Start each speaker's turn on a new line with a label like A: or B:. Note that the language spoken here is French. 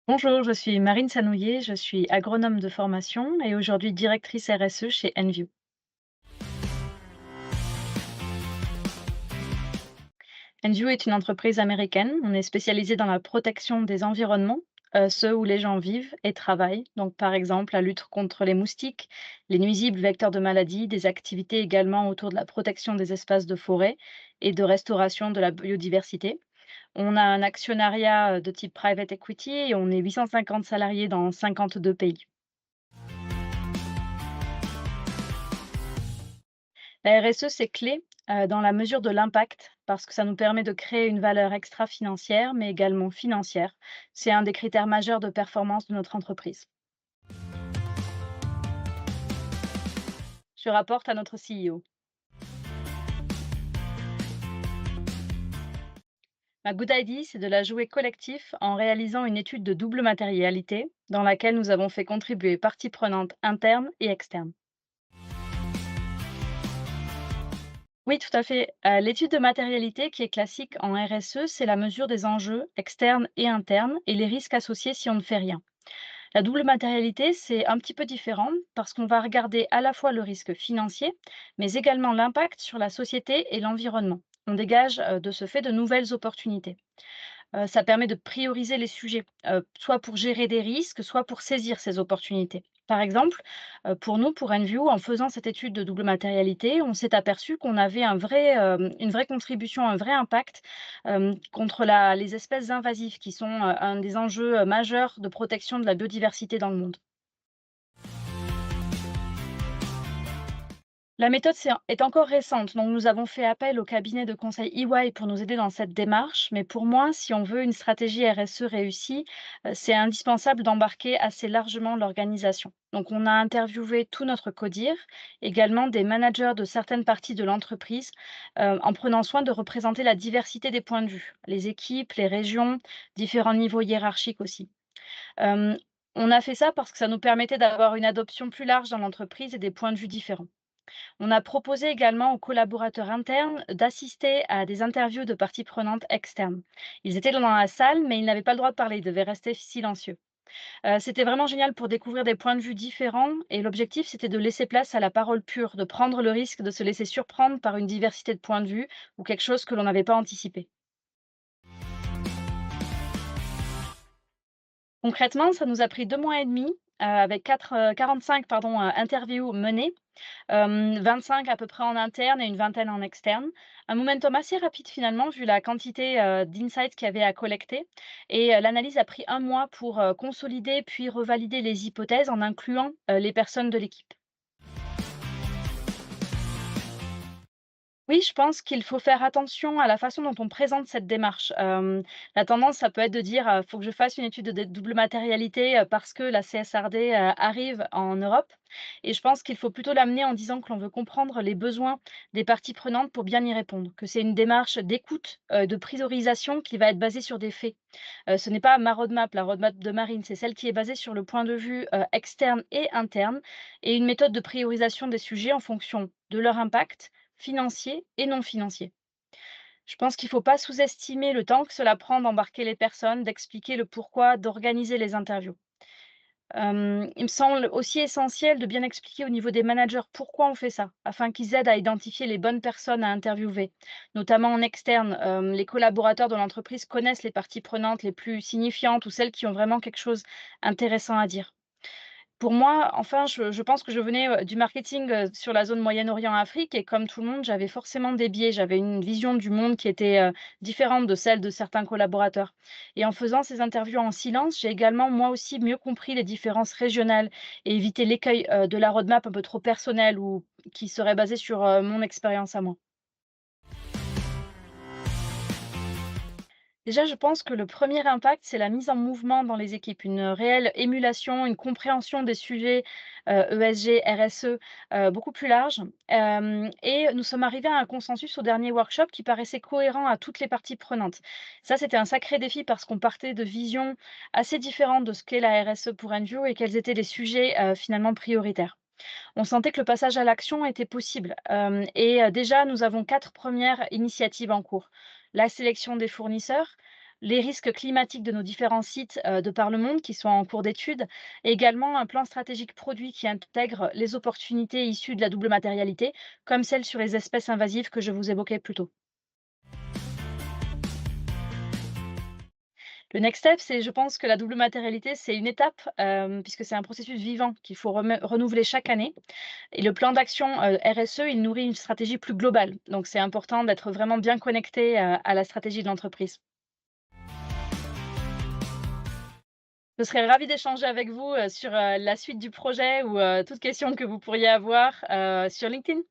A: Bonjour, je suis Marine Sanouillet, je suis agronome de formation et aujourd'hui directrice RSE chez Enview. Enview est une entreprise américaine. On est spécialisé dans la protection des environnements, ceux où les gens vivent et travaillent. Donc, par exemple, la lutte contre les moustiques, les nuisibles vecteurs de maladies, des activités également autour de la protection des espaces de forêt et de restauration de la biodiversité. On a un actionnariat de type private equity et on est 850 salariés dans 52 pays. La RSE, c'est clé, dans la mesure de l'impact, parce que ça nous permet de créer une valeur extra-financière, mais également financière. C'est un des critères majeurs de performance de notre entreprise. Je rapporte à notre CEO. Ma good idea, c'est de la jouer collectif en réalisant une étude de double matérialité dans laquelle nous avons fait contribuer parties prenantes internes et externes. Oui, tout à fait. L'étude de matérialité qui est classique en RSE, c'est la mesure des enjeux externes et internes et les risques associés si on ne fait rien. La double matérialité, c'est un petit peu différent parce qu'on va regarder à la fois le risque financier, mais également l'impact sur la société et l'environnement. On dégage de ce fait de nouvelles opportunités. Ça permet de prioriser les sujets, soit pour gérer des risques, soit pour saisir ces opportunités. Par exemple, pour nous, pour Enview, en faisant cette étude de double matérialité, on s'est aperçu qu'on avait une vraie contribution, un vrai impact, contre les espèces invasives qui sont, un des enjeux, majeurs de protection de la biodiversité dans le monde. La méthode est encore récente, donc nous avons fait appel au cabinet de conseil EY pour nous aider dans cette démarche. Mais pour moi, si on veut une stratégie RSE réussie, c'est indispensable d'embarquer assez largement l'organisation. Donc on a interviewé tout notre CODIR, également des managers de certaines parties de l'entreprise, en prenant soin de représenter la diversité des points de vue, les équipes, les régions, différents niveaux hiérarchiques aussi. Euh, on a fait ça parce que ça nous permettait d'avoir une adoption plus large dans l'entreprise et des points de vue différents. On a proposé également aux collaborateurs internes d'assister à des interviews de parties prenantes externes. Ils étaient dans la salle, mais ils n'avaient pas le droit de parler, ils devaient rester silencieux. C'était vraiment génial pour découvrir des points de vue différents et l'objectif, c'était de laisser place à la parole pure, de prendre le risque de se laisser surprendre par une diversité de points de vue ou quelque chose que l'on n'avait pas anticipé. Concrètement, ça nous a pris 2 mois et demi, avec 45 pardon, interviews menées. 25 à peu près en interne et une vingtaine en externe. Un momentum assez rapide finalement vu la quantité, d'insights qu'il y avait à collecter et l'analyse a pris 1 mois pour, consolider puis revalider les hypothèses en incluant, les personnes de l'équipe. Oui, je pense qu'il faut faire attention à la façon dont on présente cette démarche. La tendance, ça peut être de dire, «Faut que je fasse une étude de double matérialité, parce que la CSRD, arrive en Europe» et je pense qu'il faut plutôt l'amener en disant que l'on veut comprendre les besoins des parties prenantes pour bien y répondre, que c'est une démarche d'écoute, de priorisation qui va être basée sur des faits. Ce n'est pas ma roadmap, la roadmap de Marine, c'est celle qui est basée sur le point de vue, externe et interne et une méthode de priorisation des sujets en fonction de leur impact, financier et non financier. Je pense qu'il ne faut pas sous-estimer le temps que cela prend d'embarquer les personnes, d'expliquer le pourquoi, d'organiser les interviews. Il me semble aussi essentiel de bien expliquer au niveau des managers pourquoi on fait ça, afin qu'ils aident à identifier les bonnes personnes à interviewer, notamment en externe. Les collaborateurs de l'entreprise connaissent les parties prenantes les plus signifiantes ou celles qui ont vraiment quelque chose d'intéressant à dire. Pour moi, enfin, je pense que je venais, du marketing, sur la zone Moyen-Orient-Afrique et comme tout le monde, j'avais forcément des biais. J'avais une vision du monde qui était, différente de celle de certains collaborateurs et en faisant ces interviews en silence, j'ai également, moi aussi, mieux compris les différences régionales et évité l'écueil, de la roadmap un peu trop personnelle ou qui serait basée sur, mon expérience à moi. Déjà, je pense que le premier impact, c'est la mise en mouvement dans les équipes, une réelle émulation, une compréhension des sujets, ESG, RSE, beaucoup plus large. Et nous sommes arrivés à un consensus au dernier workshop qui paraissait cohérent à toutes les parties prenantes. Ça, c'était un sacré défi parce qu'on partait de visions assez différentes de ce qu'est la RSE pour Enview et quels étaient les sujets, finalement prioritaires. On sentait que le passage à l'action était possible, et déjà nous avons 4 premières initiatives en cours. La sélection des fournisseurs, les risques climatiques de nos différents sites de par le monde qui sont en cours d'étude, et également un plan stratégique produit qui intègre les opportunités issues de la double matérialité, comme celles sur les espèces invasives que je vous évoquais plus tôt. Le next step, c'est je pense que la double matérialité, c'est une étape, puisque c'est un processus vivant qu'il faut renouveler chaque année et le plan d'action, RSE, il nourrit une stratégie plus globale. Donc c'est important d'être vraiment bien connecté, à la stratégie de l'entreprise. Je serais ravie d'échanger avec vous, sur, la suite du projet ou, toute question que vous pourriez avoir, sur LinkedIn.